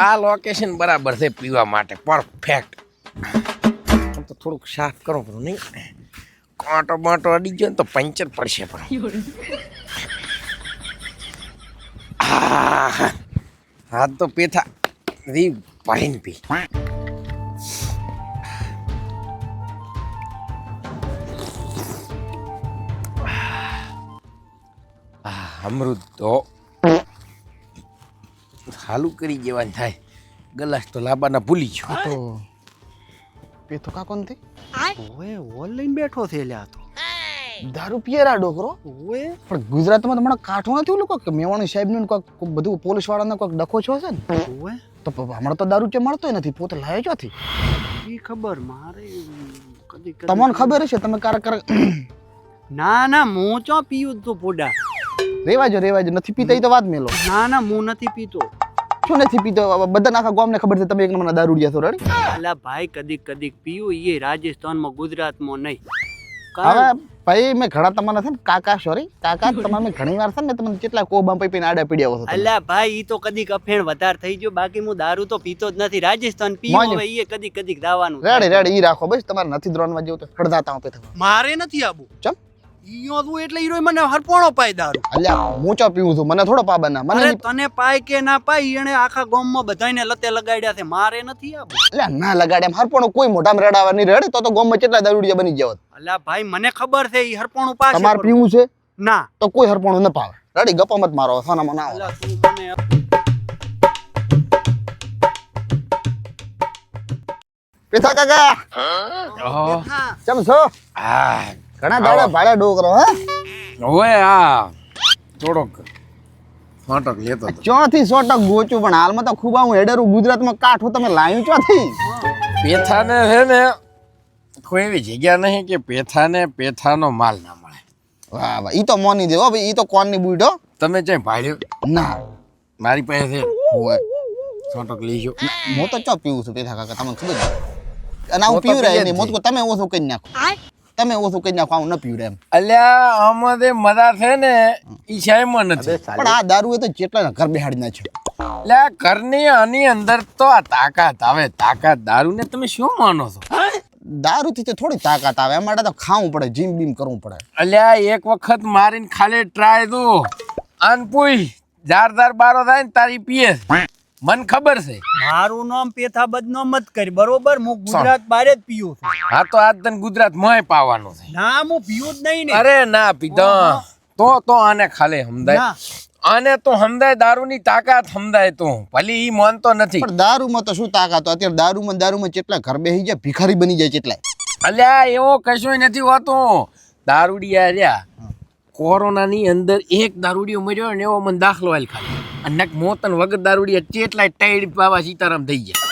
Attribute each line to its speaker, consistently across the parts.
Speaker 1: આ લોકેશન બરાબર છે પીવા માટે પરફેક્ટ. તો થોડુંક સાફ કરો પણ નહીં કાંટો બાંટો અડી ગયો ને તો પંચર પડશે. પણ હાથ તો પેથા રી ભરીને પી. અમૃત તો હાલું કરી જેવાનું થાય. ગલાસ તો લાંબાના ભૂલી ગયો.
Speaker 2: તો પેથો કાકો નથી
Speaker 3: ઓએ ઓનલાઈન બેઠો છે લ્યા તો
Speaker 2: દારૂ પિયરા ડોકરો.
Speaker 3: ઓએ
Speaker 2: પણ ગુજરાતમાં તો મને કાઠું નથી ઓલું કોક મેવાણી સાહેબનું કોક બધું પોલીસ વાળાને કોક ડખો છો છે ને
Speaker 3: ઓએ
Speaker 2: તો હમણાં તો દારૂ છે મળતોય નથી પોતે લાયો ચોથી.
Speaker 3: ઈ ખબર મારે કદી
Speaker 2: તમને ખબર હશે તમે કારક
Speaker 3: ના ના હું ચો પીયું તું પોડા
Speaker 2: રેવાજો નથી પીતા ઈ તો વાત મેલો.
Speaker 3: ના ના હું નથી પીતો.
Speaker 2: શું નથી પીતો બધા આખા ગામને ખબર છે તમે એક નંબરના દારૂડિયા છો રેડી.
Speaker 3: અલા ભાઈ કદીક પીયું એ રાજસ્થાનમાં ગુજરાતમાં નહીં.
Speaker 2: હવે ભાઈ મેં ઘણા તમારા છે ને કાકા તમે ઘણી વાર છે ને તમને કેટલા કોબામ પીને આડા પીડ્યા છો.
Speaker 3: અલા ભાઈ ઈ તો કદીક અફેણ વધારે થઈ ગયો બાકી હું દારૂ તો પીતો જ નથી. રાજસ્થાન પીવું હવે ઈ કદીક દાવાનું
Speaker 2: રેડી ઈ રાખો બસ તમારે નથી દ્રોણવા જેવું તો હળદાતા હું પીતા.
Speaker 3: મારે નથી આબુ
Speaker 2: ચમ
Speaker 3: ઈયો તું એટલે ઈરો મને હરપોણો પાય દારૂ.
Speaker 2: અલ્યા હું ચા પીવું છું મને થોડો પાબના મને
Speaker 3: અરે તને પાય કે ના પાય એને આખા ગામમાં બધાયને લતે લગાડ્યા છે મારે નથી આબુ.
Speaker 2: અલ્યા ના લગાડ્યા હરપોણો કોઈ મોઢામાં રેડાવા નહીં રેડે તો ગામમાં કેટલા દારૂડિયા બની જાવ.
Speaker 3: અલા ભાઈ મને ખબર છે ઈ હરપોણું પાશે
Speaker 2: તમારે પીવું છે
Speaker 3: ના
Speaker 2: તો કોઈ હરપોણું ન પાવે રેડી ગપ્પા મત મારો સોનામાં ના
Speaker 3: અલા તું મને
Speaker 2: પેથા કાકા કેમ છો
Speaker 1: હા
Speaker 2: ઘણા દાડા ભાડે ડોકરો હે
Speaker 1: હવે આ થોડોક ફાટક લેતો હતો.
Speaker 2: ચોથી સોટક ગોચું પણ હાલમાં તો ખૂબ આવું હેડરું ગુજરાતમાં કાઠું તમે લાવ્યું ચોથી.
Speaker 1: પેથાને છે ને કોઈ એવી જગ્યા નહીં કે પેથાનો માલ ના મળે.
Speaker 2: વાહ વાહ ઈ તો મોની દેવો ભાઈ ઈ તો કોણની બુઈડો
Speaker 1: તમે ક્યાંય ભાડ્યો
Speaker 2: ના
Speaker 1: મારી પાસે છે
Speaker 2: હોય
Speaker 1: છોટક લઈજો.
Speaker 2: હું તો ચો પીવું છું પેથા કાકા તમને ખબર છે અને હું પીવું રહે નહીં મોત તમે ઓછું કરી નાખો હું ન પીવું એમ.
Speaker 1: અલ્યા આમાં મજા છે ને ઈ શાયમાં નથી.
Speaker 2: પણ આ દારૂ એ તો જેટલા ઘર બેહાડી નાખ્યો.
Speaker 1: એટલે આ ઘરની આની અંદર તો આ તાકાત આવે દારૂ ને તમે શું માનો છો?
Speaker 2: દારૂ થી તો થોડી તાકાત આવે એમ માટે તો ખાવું પડે જીમ બીમ કરવું પડે.
Speaker 1: અલ્યા એક વખત મારીને ખાલી ટ્રાય દો અનપુઈ જારદાર બારો થાય ને તારી પીએ મન ખબર છે.
Speaker 3: મારું નામ પેથા બદનામ મત કરી બરોબર હું ગુજરાત બારે જ પીયું છું.
Speaker 1: હા તો આજ તને ગુજરાત માં પાવાનું છે.
Speaker 3: ના હું પીયું જ નહીં ને.
Speaker 1: અરે ના પીધા તો આને ખાલી સમજાય આને તો સમજાય દારૂની તાકાત સમજાય તો ભલે ઈ માનતો નથી.
Speaker 2: પણ દારૂમાં તો શું તાકાત અત્યારે દારૂમાં કેટલા ઘર બેસી જાય ભિખારી બની જાય કેટલા.
Speaker 1: અલ્યા એવો કશું નથી હોતો. દારૂડિયા રહ્યા કોરોનાની અંદર એક દારૂડિયો મર્યો ને એવો મને દાખલો આલ ખાલી અને મોતન વગર દારૂડિયા કેટલાય ટાઈડ બાબા સીતારામ થઈ ગયા.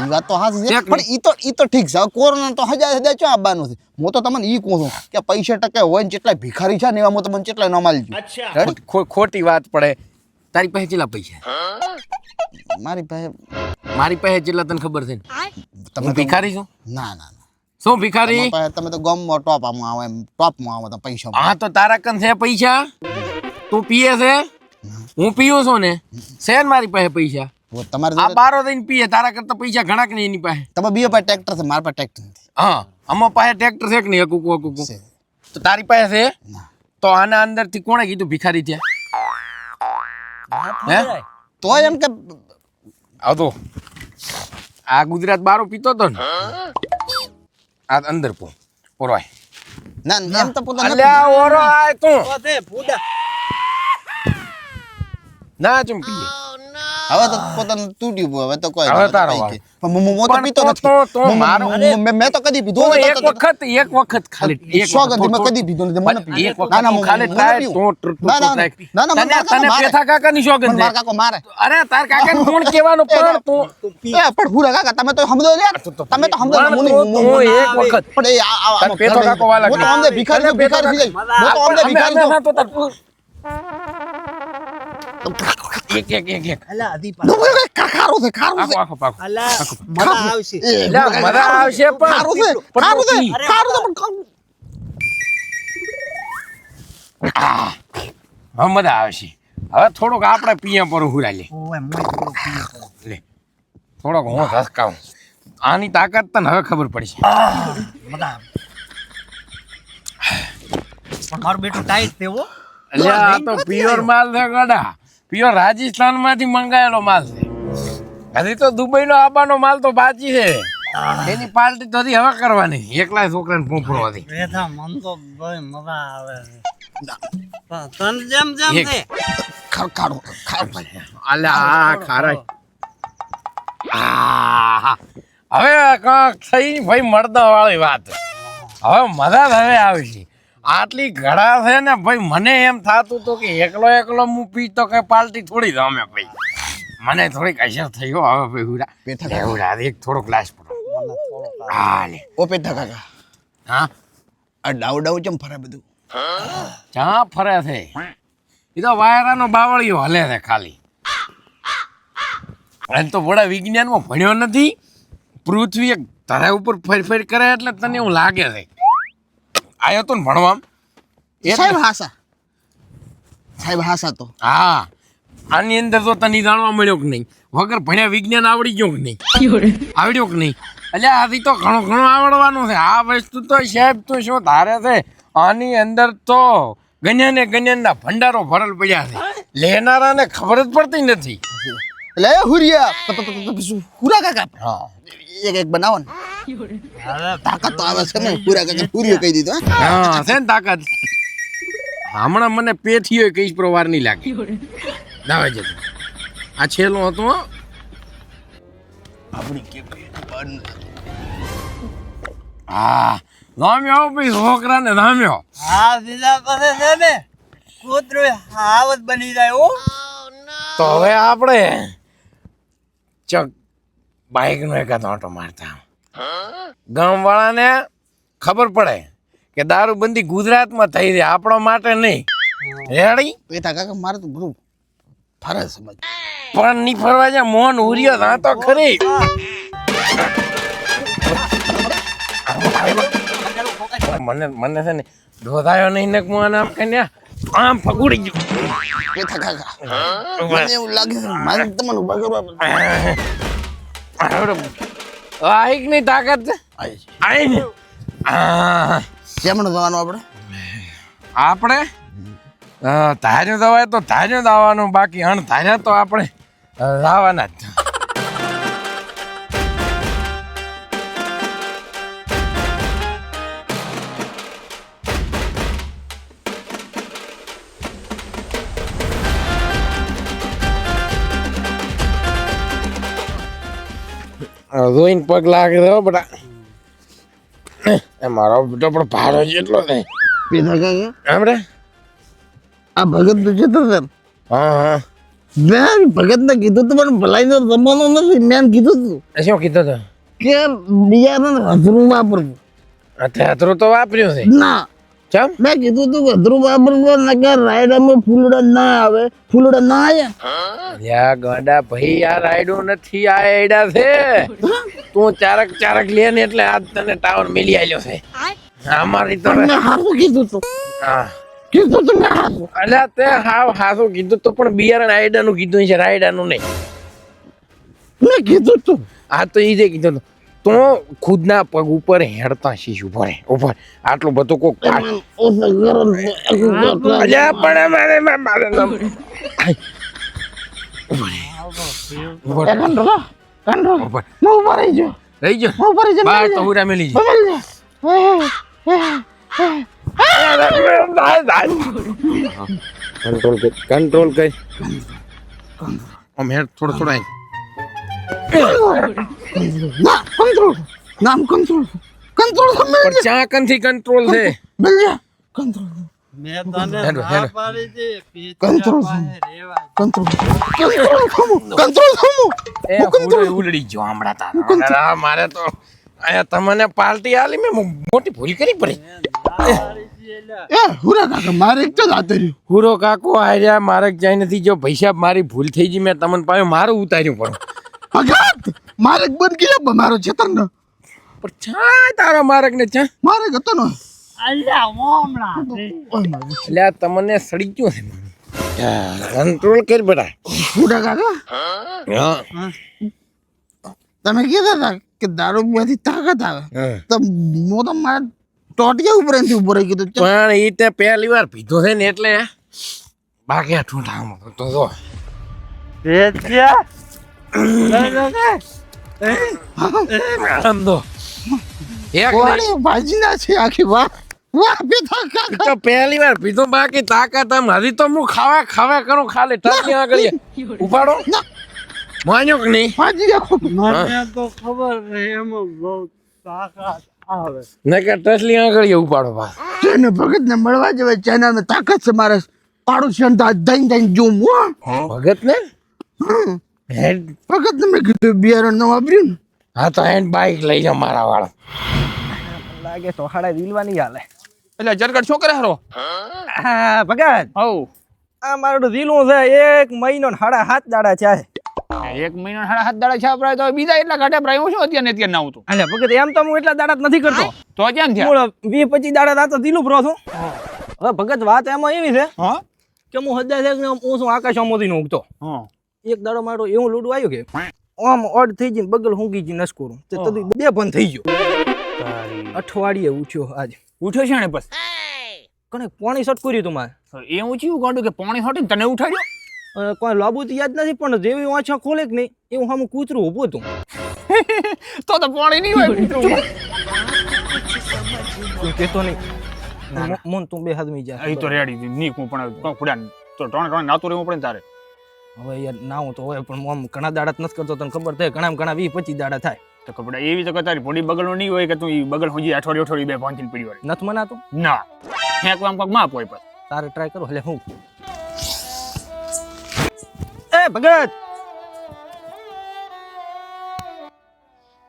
Speaker 2: ઈ વાત તો હાચી છે પણ ઈ તો ઠીક છે કોરોના તો હજાર ચો આવવાનું છે. હું તો તમને ઈ કહું છું કે પૈસા ટકે હોય ને જેટલા ભિખારી છે ને એવા તમને કેટલા ન માલજો.
Speaker 1: ખોટી વાત પડે. તારી પાસે કેટલા પૈસા?
Speaker 2: મારી પાસે
Speaker 1: કેટલા તને ખબર છે? તમે ભિખારી છો?
Speaker 2: ના
Speaker 1: શું ભિખારી?
Speaker 2: તમે તો ગમમાં ટોપમાં આવો એમ ટોપમાં આવો તો પૈસા.
Speaker 1: હા તો તારા કન છે પૈસા? તું પીએ છે? હું પીવું છું ને છે ને મારી પાસે પૈસા.
Speaker 2: તમારે
Speaker 1: આ બારો દઈને પીએ તારા કરતા પૈસા ઘણા કે નહીં એની પાસે.
Speaker 2: તમે બે પાસે ટ્રેક્ટર છે મારા પાસે ટ્રેક્ટર નથી.
Speaker 1: હા આમાં પાસે ટ્રેક્ટર છે કે નહીં? હકુકુ તો તારી પાસે છે? તો આના અંદર થી કોણે કીધું ભિખારી થયા? હે
Speaker 2: તો એમ કે
Speaker 1: આવતો આ ગુજરાત બારો પીતો તો ને આ અંદર પોરવાય
Speaker 2: ના એમ તો પોતા
Speaker 1: અલ્યા ઓરો આય તું
Speaker 3: પોતે ફૂડા
Speaker 1: ના ચમ પીએ
Speaker 2: હવે તો પોતાનું તૂટ્યું હવે તો કોઈ
Speaker 1: હવે તારો
Speaker 2: હું તો પીતો નથી. મેં તો કદી પીધો નથી.
Speaker 1: એક વખત ખાલી એક
Speaker 2: સોગંદ મેં કદી પીધો નથી. મને
Speaker 1: એક વખત ખાલી ટ્રાય તને પેથા કાકા ની સોગંદ દે.
Speaker 2: મારા કાકો મારે.
Speaker 1: અરે તાર કાકા ને કોણ કહેવાનું પણ તું
Speaker 2: પણ પૂરા કાકા તમે તો સમજો લે તમે તો સમજો
Speaker 1: એક વખત
Speaker 2: પણ એ
Speaker 1: તાર પેથો કાકો વાલા
Speaker 2: હું તો અમને ભિખારી થઈ જાય. હું તો અમને ભિખારી
Speaker 1: એક
Speaker 3: અલા અધી
Speaker 2: ખારું છે
Speaker 1: આખો પાકો
Speaker 3: અલા મજા આવશે.
Speaker 1: મજા આવશે પણ
Speaker 2: ખારું છે
Speaker 1: હા મજા આવશે હવે થોડુંક આપણે પીએ પર હુરા લે
Speaker 3: ઓય મોય થોડો પીએ
Speaker 1: લે થોડોક હું ધસકાવું આની તાકાત તને હવે ખબર પડશે
Speaker 3: મજા પણ મારું બેટું ટાઈટ છે હો
Speaker 1: એટલે આ તો પ્યોર માલ છે ગડા પ્યોર રાજસ્થાન માંથી મંગાયેલો માલ છે હજી તો દુબઈ નો આબાનો માલ તો બાકી છે એની પાર્ટી તો હજી હવે કરવાની એકલા છોકરાને પૂંપડો હતી
Speaker 3: રેધા મન તો ભાઈ મજા આવે તન જેમ જેમ છે
Speaker 2: ખડખાડો
Speaker 1: અલે આ ખારા આ હવે કાંક થઈ ભાઈ મળદા વાળી વાત હવે મજા જ હવે આવી છે આટલી ઘડા છે ને ભાઈ મને એમ થતું હતું કે એકલો એકલો હું પીતો કઈ પાર્ટી થોડી રમે ભાઈ મને થોડીક અસર થઈ ગયો હવે ભાઈ હુરા હુરા એક થોડો ગ્લાસ પડો હા લે
Speaker 2: ઓ પેઠા કાકા
Speaker 1: હા
Speaker 2: આ ડાવ ચમ ફરે બધું
Speaker 1: ક્યાં ફરે છે એ તો વાયરાનો બાવળિયો હલે છે ખાલી એમ તો વડા વિજ્ઞાનમાં ભણ્યો નથી પૃથ્વી એક ધરા ઉપર ફેર કરે એટલે તને એવું લાગે છે આયો તો ને ભણવા
Speaker 2: સાહેબ હાસા તો
Speaker 1: હા આની અંદર તો તને જાણવા મળ્યો કે નહીં વગર ભણ્યા વિજ્ઞાન આવડી ગયો કે નહીં આવડ્યો કે નહીં એટલે આથી તો ઘણું ઘણું આવડવાનું છે આ વસ્તુ તો સાહેબ તું શું ધારે છે આની અંદર તો ગણ્યાના ભંડારો ભરેલ પડ્યા છે લેનારાને ખબર જ પડતી નથી
Speaker 2: લે હુરિયા હુરા કાકા
Speaker 1: હા
Speaker 2: એક બનાવો ને તાકાત તો આવે છે ને હુરા કાકા હુરિયો કહી દીધો
Speaker 1: હા છે ને તાકાત હમણાં મને પેથીઓ કઈ પ્રવાર નહીં લાગે ના જતો આ છેલ્લો હતો હો.
Speaker 2: આપણી કે
Speaker 1: હા રામ્યો ભાઈ છોકરાને રામ્યો
Speaker 3: હા બીજા પાસે છે ને કૂતરું હાવત બની જાય હો
Speaker 1: તો હવે આપણે ચક બાઇક નો એકાદ ઓટો મારતા ગામવાળાને ખબર પડે કે દારૂબંધી ગુજરાતમાં થઈ રહી આપણા માટે નહીં રેડી
Speaker 2: પેઠા કાકા મારે તો બધું ફરે સમજ
Speaker 1: પણ નહીં ફરવા જાય મોહન ઉરિયો ના તો ખરી મને છે ને ધોધાયો નહીં ને મોહન આમ કઈ આમ ફગુડી ગયું
Speaker 2: પેઠા કાકા મને એવું લાગે છે મારે તમને ઉભા કરવા
Speaker 1: આઈક ની તાકાત છે આઈ ને
Speaker 2: કેમનું જવાનું આપણે
Speaker 1: ધાર્યું દવાય તો ધાર્યું દાવાનું બાકી અણ ધાર્યા તો આપણે લાવવાના જ જોઈને પગ લાગે છે બટા મારો બેટો પણ ભારો જેટલો નહીં
Speaker 2: પેઠા કાકા
Speaker 1: આપણે
Speaker 2: આ ભગત તો જતો છે
Speaker 1: હા હા
Speaker 2: મેં ભગત ને કીધું તું પણ ભલાઈ નો જમાનો નથી મેં કીધું તું
Speaker 1: શું કીધું તું
Speaker 2: કે બિયારણ હજરું વાપરવું
Speaker 1: અત્યારે તો વાપર્યું છે
Speaker 2: ના
Speaker 1: ચમ
Speaker 2: મેં કીધું તું કે હજરું વાપરવું નકર રાયડામાં ફૂલડા ના આવે ફૂલડા ના આવ્યા
Speaker 1: લ્યા ગાડા ભાઈ આ રાયડો નથી આ એડા છે તું ચારક લે ને એટલે આજ તને ટાવર મિલી આલ્યો છે અમારી તો
Speaker 2: મેં હારું કીધું તું
Speaker 1: હા
Speaker 2: કીધું તું મેં હારું
Speaker 1: અલ્યા તે હાસું કીધું તો પણ બિયારણ આયડાનું કીધું છે રાયડાનું નહીં
Speaker 2: મેં કીધું તું
Speaker 1: આ તો ઈ જે કીધું તું ખુદના પગ ઉપર હેડતા શીશ ઉપર આટલું બધું કોક અલ્યા પણ મારે રહી ગયો બાર તો હુરા મેલી કંટ્રોલ કર આમ હેડ થોડો
Speaker 2: નામ કંટ્રોલ
Speaker 1: પણ ચા કંથી કંટ્રોલ છે
Speaker 3: મેં તને
Speaker 1: હેડો,
Speaker 3: ના
Speaker 1: હેડો.
Speaker 3: પાડી છે
Speaker 2: કંટ્રોલ
Speaker 3: કંટ્રોલ
Speaker 1: એ પૂરો ઉલડી ગયો હમણાં તારા મારે તો અહીંયા તમને પાર્ટી આલી મેં મોટી ભૂલ કરી પડી
Speaker 2: હુરા કાકા મારે એક જ હાથે રહ્યું
Speaker 1: હુરો કાકો આર્યા મારે જાય નથી જો પૈસા મારી ભૂલ થઈ ગઈ મેં તમને પાછું મારું ઉતાર્યું પણ
Speaker 2: ભગત મારે બંધ ગયા મારો ચેતન
Speaker 1: પણ ચા તારો મારક ને ચા
Speaker 2: મારે હતો ને
Speaker 3: અલ્યા મોમડા
Speaker 1: એટલે આ તમને સડી ગયો છે કંટ્રોલ કર બેટા.
Speaker 2: ફૂટા કાકા
Speaker 1: હા
Speaker 2: તમે કહેતા હતા કે દારૂ પીવાથી તાકાત આવે
Speaker 1: હા.
Speaker 2: તો હું તો મારા ટોટિયા ઉપર એનાથી ઉભો રહી ગયો તો
Speaker 1: પણ ઈ તે પહેલી વાર પીધો છે ને એટલે બાકી આ ઠૂંઠામાં તો જો આમ તો એક
Speaker 2: કોળી ભાજી ના છે આખી વાહ વાહ બેઠા
Speaker 1: ઈ
Speaker 2: કાકા
Speaker 1: તો પહેલી વાર પીધો બાકી તાકાત આમ હજી તો હું ખાવા કરું ખાલી ટકી આગળ ઉપાડો માન્યો કે નહીં
Speaker 2: ભાજી આખો
Speaker 3: મને તો ખબર છે એમાં બહુ તાકાત આવે.
Speaker 1: નકર ટસલી આગળ ઉપાડો બા.
Speaker 2: જેને ભગત ને મળવા જવાય ચેનલ તાકાત છે મારે પાડોશી દઈ જોમ
Speaker 1: ભગત ને હેડ
Speaker 2: ભગત ને મેં કીધું બિયારણ ન વાપર્યું ને
Speaker 1: હા તો હેડ બાઈક લઈ જા મારા વાળા.
Speaker 4: લાગે તો હાડા રીલવાની હાલે.
Speaker 5: એટલે જરગડ શું કરે હારો
Speaker 4: હા ભગત
Speaker 5: હવ
Speaker 4: આ મારું રીલું છે 1 મહિનો ને 7.5 દાડા છે.
Speaker 5: 1 મહિનો 7.5 દાડા છે આપણે તો બીજા એટલા કાઢ્યા પ્રાય હું શું અત્યારે ના આવતું
Speaker 4: અલ્યા ભગત એમ તો હું એટલા દાડા જ નથી કરતો.
Speaker 5: તો ક્યાં થયા
Speaker 4: હું 20-25 દાડા રાતો રીલું ભરો છું. હવે ભગત વાત એમાં એવી છે
Speaker 5: હા
Speaker 4: કે હું હદાય છે ને હું શું આકાશ મોદી નો ઉગતો
Speaker 5: હા
Speaker 4: એક દાડો મારો એવું લૂડું આવ્યું કે આમ ઓડ થઈ જઈને બગલ હુંગી જી નસકોરું તે તદી બે બંધ થઈ ગયો. અઠવાડિયે ઉઠ્યો આજ
Speaker 5: ઉઠ્યો છે ને બસ
Speaker 4: કને પાણી શટ કર્યું તું મારે
Speaker 5: એ હું ચીવું કાઢું કે પાણી હટી તને ઉઠાડ્યો
Speaker 4: કોઈ લાંબુ તો યાદ નથી પણ જેવી વાંચા ખોલે કે નહીં એવું સામે કૂતરું ઊભું હતું.
Speaker 5: તો પાણી નહીં હોય કૂતરું.
Speaker 4: તું કહેતો નહીં મન તું બે હાથમી જા.
Speaker 5: એ તો રેડી ની હું પણ ખુડા તો ત્રણ નાતો રહેવું પડે ને તારે
Speaker 4: હવે યાર નાવું તો હોય પણ આમ ઘણા દાડા જ નથી કરતો તને ખબર થાય ઘણા 20-25 દાડા થાય
Speaker 5: તો કપડા એવી તો તારી બોડી બગલનો નહીં હોય કે તું ઈ બગલ હોજી અઠવાડિયે બે પાંચીને પડી વાળી
Speaker 4: નથી મનાતું
Speaker 5: ના ફેંકવા પગ માપ હોય પણ
Speaker 4: તારે ટ્રાય કરો એટલે હું એ ભગત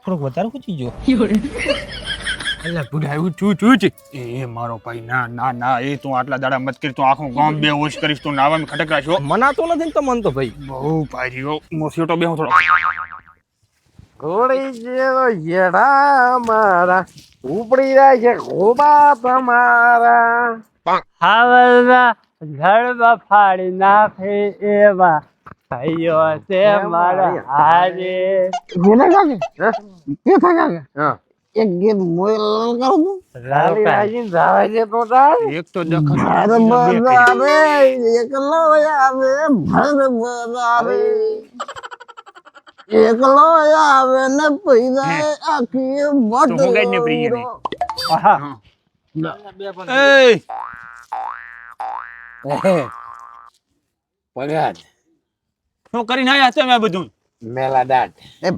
Speaker 4: થોડોક વધારે ખૂચી ગયો
Speaker 5: એટલે બુઢા ઉઠ એ મારો ભાઈ ના ના ના એ તું આટલા દાડા મત કરી તું આખું ગામ બે હોશ કરીશ તું નાવામાં ખટક રાખ્યો
Speaker 4: મનાતો નથી ને તો મન તો ભાઈ
Speaker 5: બહુ ભાઈ રહ્યો મોસીટો બે હું થોડો
Speaker 1: ઘોડી જેવો યેડા મારા ઉપડી જાય છે ગોબા તમારા.
Speaker 3: હાવલના ઘરમાં ફાડી નાખે એવા ભાઈઓ છે મારા હારે.
Speaker 2: બોલે કાકે કે થા કાકે
Speaker 1: હા
Speaker 2: એક ગીત મોલ કરું તું
Speaker 1: રાલી રાજી જાવે છે તો તાર
Speaker 5: એક તો દખલ
Speaker 2: ભર બજારે એકલો આવે ભર બજારે એકલો આવે ને પૈદા આખી
Speaker 5: તો હું ગાઈને પ્રિય નહીં. એ
Speaker 1: પગાર
Speaker 5: શું કરીને આયા તમે આ બધું
Speaker 1: મેલા દાટ.
Speaker 2: એ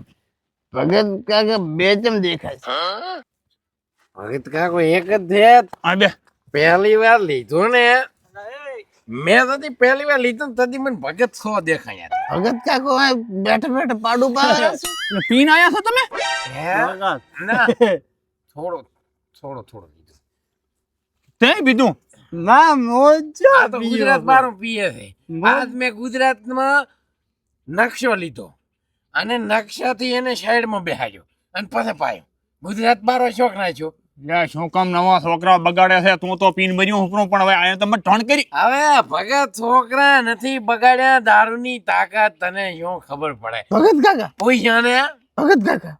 Speaker 2: ભગત કાકે બે ચમ દેખાય છે
Speaker 1: ભગત કાકો એક જ છે.
Speaker 5: આ બે
Speaker 1: પહેલી વાર લીધો ને મેં તદી પહેલી વાર લીધો ને તદી મને ભગત 100 દેખાયા.
Speaker 2: ભગત કાકો આ બેઠા બેઠા પાડું પાવે
Speaker 5: પીન આયા છો તમે
Speaker 1: હે ના થોડો લીધો.
Speaker 5: તે બીધું
Speaker 4: ના મોજા
Speaker 1: આ તો ગુજરાત બારું પીએ છે. આજ મેં ગુજરાતમાં નકશો લીધો અને નકશાથી એને સાઈડમાં બેહાડ્યો અને પછી પાયો. ગુજરાત બારો શોખ નાખ્યો.
Speaker 5: લે શું કામ નવા છોકરા બગાડે છે તું તો પીન ભર્યું હું પણ હવે આયા તમે ઢણ કરી
Speaker 1: હવે ભગત છોકરા નથી બગાડ્યા. દારૂની તાકાત તને શું ખબર પડે?
Speaker 2: ભગત કાકા
Speaker 1: પૈસાને
Speaker 2: ભગત કાકા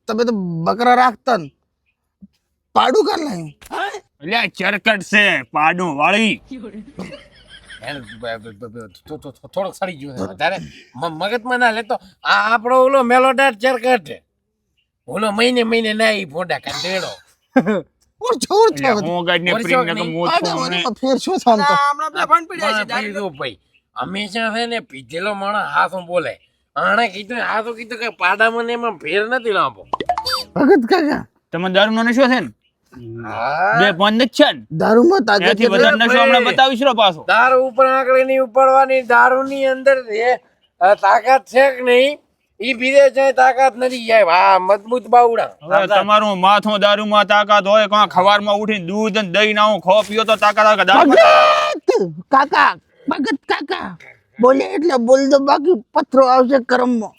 Speaker 2: તમે તો બકરા રાખતા ને પાડું કર લાયું
Speaker 5: લે ચરકટ છે પાડું વાળી
Speaker 1: થોડોક સડી ગયો છે વધારે મગજમાં ના લેતો. આ આપણો ઓલો મેલોડાર ચરકટ ઓલો મહિને ના ઈ ફોડા કાઢેડો.
Speaker 2: ઓછો
Speaker 5: લે હું ગાડી ને પ્રીન ને મોત છું
Speaker 2: ફેર શું થામ તો
Speaker 1: ભાઈ હંમેશા છે ને પીધેલો માણસ હાથો બોલે. આણે કીધું હાથો કીધું કે પાડામાં ને એમાં ફેર નથી લાંબો.
Speaker 2: ભગત કાકા
Speaker 5: તમે દારૂ નો નશો છે ને
Speaker 1: હા.
Speaker 5: બે પોઈન્ટ જ છે ને
Speaker 2: દારૂમાં તાકાત
Speaker 5: એથી વધારે નશો હમણાં બતાવીશ રો પાછો
Speaker 1: દારૂ ઉપર આંકડી નહીં ઉપાડવાની. દારૂની અંદર તાકાત છે કે નહીં ઈ પીધે છે તાકાત નથી. જાય હા મજબૂત બાવડા.
Speaker 5: હવે તમારું માથું દારૂમાં તાકાત હોય કાં ખવારમાં ઉઠીને દૂધ અને દહીં ના ખો પીઓ તો તાકાત આવે દારૂ
Speaker 2: ભગત કાકા ભગત કાકા બોલે એટલે બોલ દો બાકી પથરો આવશે કરમમાં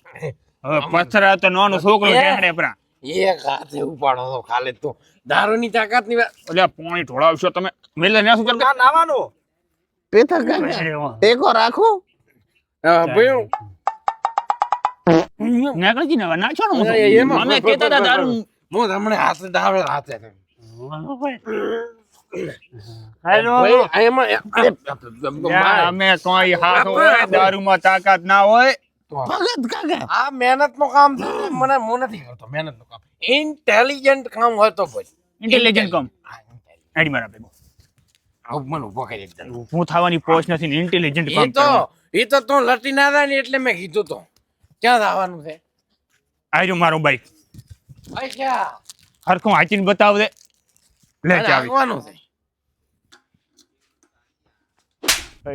Speaker 5: હવે પથરા તો નાનો છોકરો ટેહડે પરા
Speaker 1: એક હાથે ઉપાડો તો ખાલે તો દારૂની તાકાત ની વાત.
Speaker 5: એટલે પાણી ઢોળાવશો તમે મેલે ને શું કરતા
Speaker 4: નાવાનો
Speaker 2: પેથા કાકા ટેકો રાખો.
Speaker 1: ભાઈ
Speaker 5: નેકળજી ને ના છો ને
Speaker 1: એમાં
Speaker 5: અમે કહેતા હતા દારૂ
Speaker 1: હું તમને હાથે ડાવે હાથે
Speaker 3: હેલો
Speaker 5: અમે કોઈ હાથ હોય દારૂમાં તાકાત ના હોય
Speaker 2: ભગત કાકા
Speaker 1: આ મહેનત નું કામ છે મને હું નથી કરતો મહેનત નું કામ ઇન્ટેલિજન્ટ કામ હોય તો ભાઈ
Speaker 5: ઇન્ટેલિજન્ટ કમ એડી મારા ભેગો
Speaker 1: આવું મને ઉભો કરી દે
Speaker 5: હું થવાની પોસ્ટ નથી ને ઇન્ટેલિજન્ટ કામ
Speaker 1: એ તો તું લટી ના થાય ને એટલે મેં કીધું તો ક્યાં જવાનું છે
Speaker 5: આજો મારો બાઈક
Speaker 1: ભાઈ ક્યાં
Speaker 5: હરખું વાંચીને બતાવ દે લે ચાવી
Speaker 1: આવવાનું છે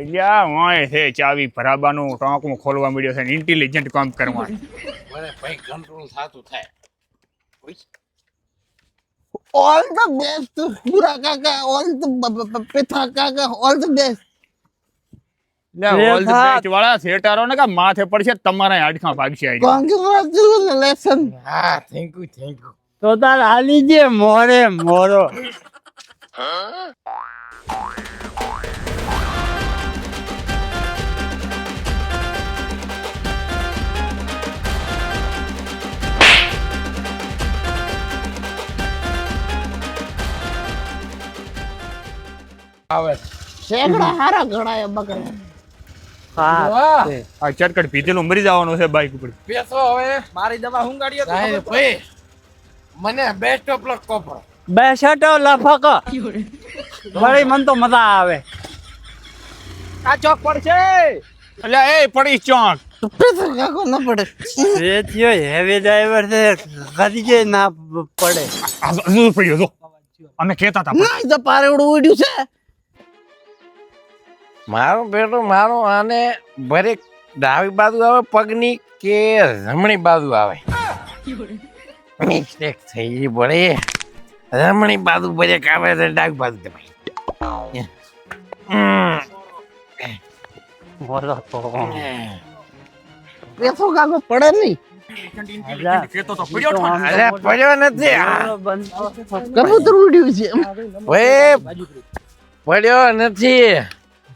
Speaker 5: અલ્યા હોય છે ચાવી ભરાબાનું ટાંકું ખોલવા મળ્યો છે ઇન્ટેલિજન્ટ કામ કરવાનું
Speaker 1: મને ભાઈ કંટ્રોલ થાતું થાય
Speaker 2: ઓલ ધ બેસ્ટ પૂરા કાકા ઓલ ધ પેથા કાકા ઓલ ધ બેસ્ટ.
Speaker 5: લે ઓલ ધ બેસ્ટ વાળા સેટારો ને કા માથે પડશે તમારા હાડકા ભાગશે આઈ
Speaker 2: કોંગ્રેચ્યુલેશન.
Speaker 1: હા થેન્ક યુ
Speaker 3: તો તાર હાલી જે મોરે મોરો
Speaker 1: આવે
Speaker 2: શેકડા હારા ગણાય બકરા.
Speaker 3: હા
Speaker 1: વાહ
Speaker 5: આ ચરકટ પીધેલું મરી જવાનું છે બાઈક ઉપર
Speaker 1: પેસો હવે
Speaker 4: મારી દવા હું ગાડીઓ
Speaker 1: સાહેબ ભાઈ મને બેસ્ટ ઓફ લક કોપરો
Speaker 3: બેસટો લફક વળી મન તો મજા આવે
Speaker 4: આ ચોક પર છે.
Speaker 5: એટલે એ પડી ચોક
Speaker 2: પેથા કાકો ન પડે.
Speaker 3: રેતિયો હેવી ડ્રાઈવર છે કદી જે ના પડે
Speaker 5: આ જો પડ્યો જો અમે કહેતા હતા
Speaker 2: ના તો પારેવડું ઉડ્યું છે.
Speaker 1: મારો બેટો મારો આને ભરે ડાબી બાજુ આવે પગની કે જમણી બાજુ આવે મિસ્ટેક થઈ પડે જમણી બાજુ ભરે આવે તો ડાબી બાજુ તમે
Speaker 3: બોલો તો
Speaker 2: પેથો કાકો પડે નહીં.
Speaker 5: કહેતો તો પડ્યો છો ને.
Speaker 1: અરે પડ્યો નથી આ
Speaker 2: કબૂતર ઉડ્યું છે.
Speaker 1: ભાઈ પડ્યો નથી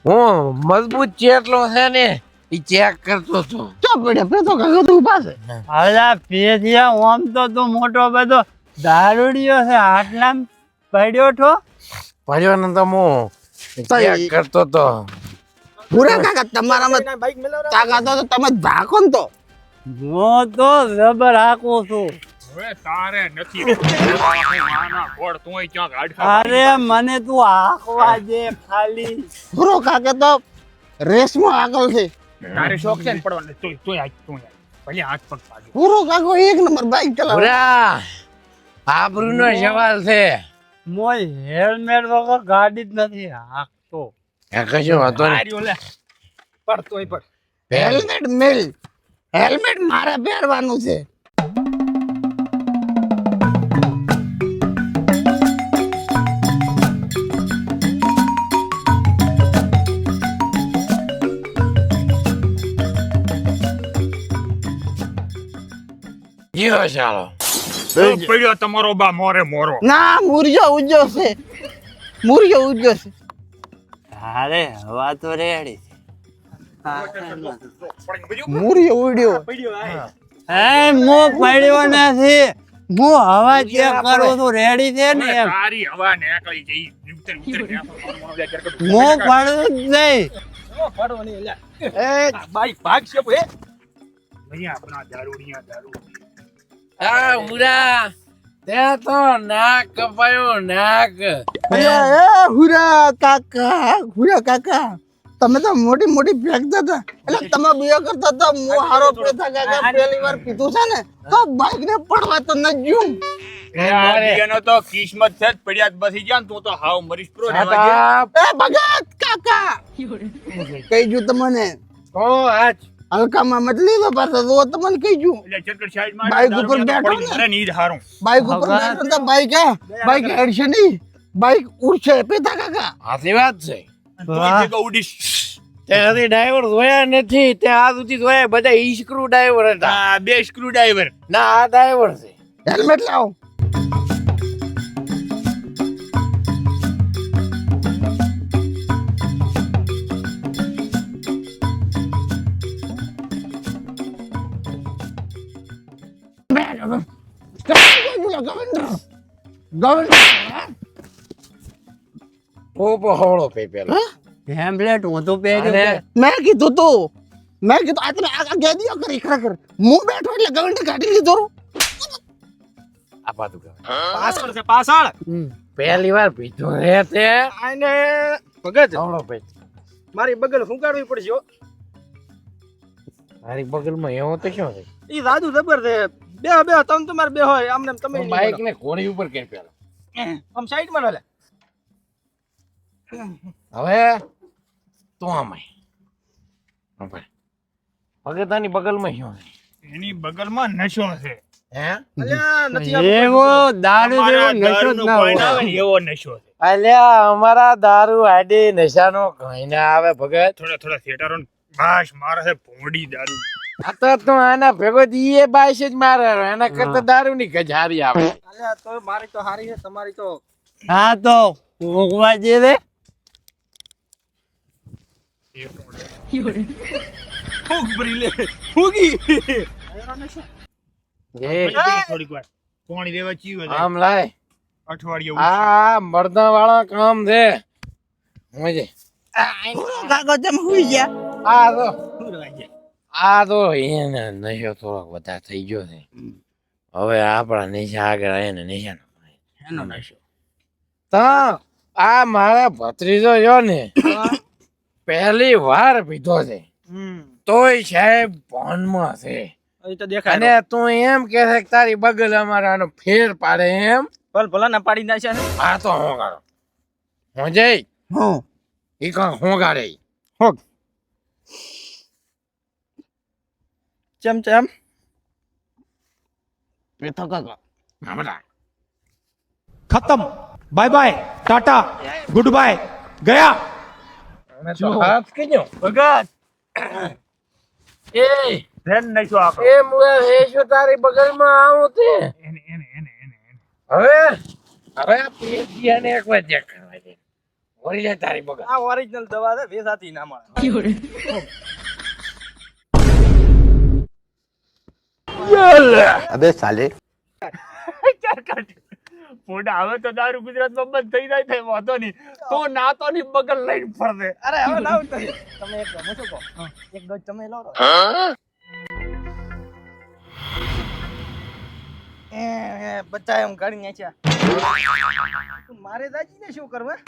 Speaker 1: હું મજબૂત ચેટલો છે ને એ ચેક કરતો હતો
Speaker 2: ચો પડ્યા પેથો કાકો તો ઉભા છે.
Speaker 3: હલા પેજિયા ઓમ તો તું મોટો બધો દારૂડિયો છે આટલામ પડ્યો છો
Speaker 1: પડ્યો ને તો હું ચેક કરતો હતો
Speaker 2: પૂરા કાકા તમારામાં
Speaker 4: બાઈક મેલાવરા
Speaker 2: તાકાત હોય તો તમે ધાકો ને તો.
Speaker 3: હું તો જબર હાકું છું
Speaker 5: હવે તારે નથી નાના ગોળ તોય ક્યાંક હાડકા
Speaker 3: અરે મને તું હાકવા દે ખાલી
Speaker 2: પૂરો કાકે તો રેસમાં આગળ છે.
Speaker 5: તારે શોખ છે ને પડવાનો તોય ભલે હાથ પગ પાડે
Speaker 2: પૂરો કાકો એક નંબર બાઈક ચલાવે.
Speaker 1: પૂરા આબરૂનો સવાલ છે
Speaker 3: મોય હેલ્મેટ વગર ગાડી જ નથી હાકતો
Speaker 1: કશું હતો ને
Speaker 5: આર્યો લે
Speaker 4: પડતોય પડ.
Speaker 2: હેલ્મેટ મેલ હેલ્મેટ મારે પહેરવાનું છે.
Speaker 1: જીઓ ચાલો
Speaker 5: પડ્યો તમારો બા મોરે મોરો
Speaker 2: ના મુરજો ઉજ્જો છે. મુરજો ઉજ્જો છે.
Speaker 3: અરે હવા તો રેડી
Speaker 2: મુરજો ઉડ્યો.
Speaker 3: હે મો પડ્યો નથી હું હવા ચેક કરું છું રેડી છે ને એમ
Speaker 5: તારી હવા નીકળી જઈ ઉતર ઉતર
Speaker 3: હું પડું જ નહીં
Speaker 4: પડવાની લે એ બાઈક ભાગ છે ભે
Speaker 5: ભૈયા આપણા દારૂડિયા દારૂ
Speaker 1: આ મુરા ત્યાં તો નાક કપાયો નાક
Speaker 2: એ હુરા કાકા તમે તો મોટી મોટી ફેંકતા હતા એટલે તમે બીજો કરતા હતા હું હારો પેથા કાકા પહેલી વાર પીધું છે ને તો બાઈક ને પડવા તો ન જ્યું.
Speaker 5: એનો તો કિસ્મત છે જ પડ્યા જ બસી ગયા ને તું તો હાવ મરીશ પ્રો રહેવા દે.
Speaker 1: આ
Speaker 2: એ ભગત કાકા કઈ જ્યું તમને
Speaker 1: તો આજ
Speaker 2: હલકામાં મત લીધો પાછો તો તમને કઈ જ્યું.
Speaker 5: એટલે ચરકટ સાઈડમાં
Speaker 2: બાઈક ઉપર
Speaker 5: દારૂડિયા તો
Speaker 2: બેઠો
Speaker 5: પડી
Speaker 2: ને.
Speaker 5: મરે ને ઈ જ હારું
Speaker 2: બાઈક ઉપર બેઠો તો બાઈક હેડશે નહીં બાઈક ઉડશે પેથા કાકા.
Speaker 1: સાચી વાત છે
Speaker 5: તું જગ્યા ઉડીશ
Speaker 1: ત્યાં સુધી ડ્રાઈવર જોયા નથી ત્યાં આ સુધી જોયા બધા ઈ સ્ક્રૂ ડ્રાઈવર હતા
Speaker 5: આ બે સ્ક્રૂ ડ્રાઈવર
Speaker 1: ના આ ડ્રાઈવર છે
Speaker 2: હેલ્મેટ લાવો.
Speaker 1: ઓ પહોળો પે પેલો
Speaker 3: હેમ્પલેટ હું તો પહેર્યું
Speaker 1: અને
Speaker 3: છે.
Speaker 2: મેં કીધું આ તને આ ગેદીઓ કરી ખરેખર હું બેઠો એટલે ગવંડી કાઢી લીધો રું.
Speaker 1: આ પાછું કહે.
Speaker 4: પાછળ છે પાછળ
Speaker 1: પહેલી વાર પીધો રે તે
Speaker 4: આને ભગત
Speaker 1: પહોળો પે
Speaker 4: મારી બગલ ફૂંકાડવી પડશે હો.
Speaker 1: મારી બગલમાં એવો તો શું છે
Speaker 4: ઈ દાદુ જબર છે બે તમે તમારે બે હોય આમને એમ તમે
Speaker 1: બાઈક ને ઘોડી ઉપર કે પેલો
Speaker 4: આમ સાઈડ માં લે
Speaker 1: હવે તો આમાય ભગતાની બગલમાં શું છે
Speaker 5: એની બગલમાં નશો છે.
Speaker 1: હે
Speaker 4: અલ્યા નથી
Speaker 3: એવો દારૂ જેવો
Speaker 5: તમારા
Speaker 3: નશો જ
Speaker 5: દારૂનું
Speaker 3: ના
Speaker 5: કોઈ ના
Speaker 3: હોય.
Speaker 5: આવે ને એવો નશો છે.
Speaker 1: અલ્યા અમારા દારૂ આડી નશાનો કઈ ના આવે ભગત
Speaker 5: થોડા થોડા થિયેટરો બાશ મારે છે ભોંડી દારૂ.
Speaker 1: આ તો આના ભેગો દીએ બાઈસ જ મારે એના કરતા દારૂ ની ગજારી આવે
Speaker 4: અલ્યા તો મારી તો હારી છે તમારી તો
Speaker 3: હા તો ઊંઘવા જઈએ રે.
Speaker 4: ફૂગ ભરી લે ફૂગી
Speaker 1: એ
Speaker 5: થોડીક વાર પાણી લેવા ચીવે જાય.
Speaker 1: આમ લાય
Speaker 5: અઠવાડિયે
Speaker 1: આ મર્દા વાળા કામ છે સમજે
Speaker 2: કાકો તમે હુઈ ગયા
Speaker 1: આ તો એને નશો થોડોક વધારે થઈ ગયો છે હવે આપણા નશા આગળ આવે ને નશા એનો નશો તો આ મારા ભત્રીજો રહ્યો ને પહેલી વાર પીધો છે તોય સાહેબ ભાનમાં છે
Speaker 4: અહીં તો દેખાય
Speaker 1: અને તું એમ કે છે કે તારી બગલ અમારાનો ફેર પાડે એમ
Speaker 4: ભલ ભલા ના પાડી નાખ્યા છે
Speaker 1: આ તો હું ગાડો હું જઈ
Speaker 2: હું
Speaker 1: ઈ કા હું ગાડે
Speaker 4: ચમ ચમ
Speaker 2: પેથો કાકા
Speaker 1: હમણાં
Speaker 6: खत्म bye bye tata good bye गया
Speaker 1: અમે તો હાથ કેજો
Speaker 5: ભગત
Speaker 1: એ
Speaker 5: ધ્યાન નશો આપણો.
Speaker 1: એ મુએ હેશો તારી બગલમાં આવું તે
Speaker 5: એને એને એને એને એને
Speaker 1: હવે હવે આ પેશિયાને એક વાર ચેક કરવા દે વળી જાય તારી બગલ
Speaker 4: આ ઓરિજિનલ દવા છે વેસાતી ના મળે
Speaker 2: અબે સાલે
Speaker 5: ફોટા હવે તો દારૂ ગુજરાતમાં બંધ થઈ જાય થાય વાંધો નહીં તો નાતો ની બગલ લઈને ફરશે.
Speaker 4: અરે હવે લાવ તમે એક ગમો છો કો એક ગજ તમે લો બધા એમ કાઢી નાખ્યા મારે દાજી ને શું કરવા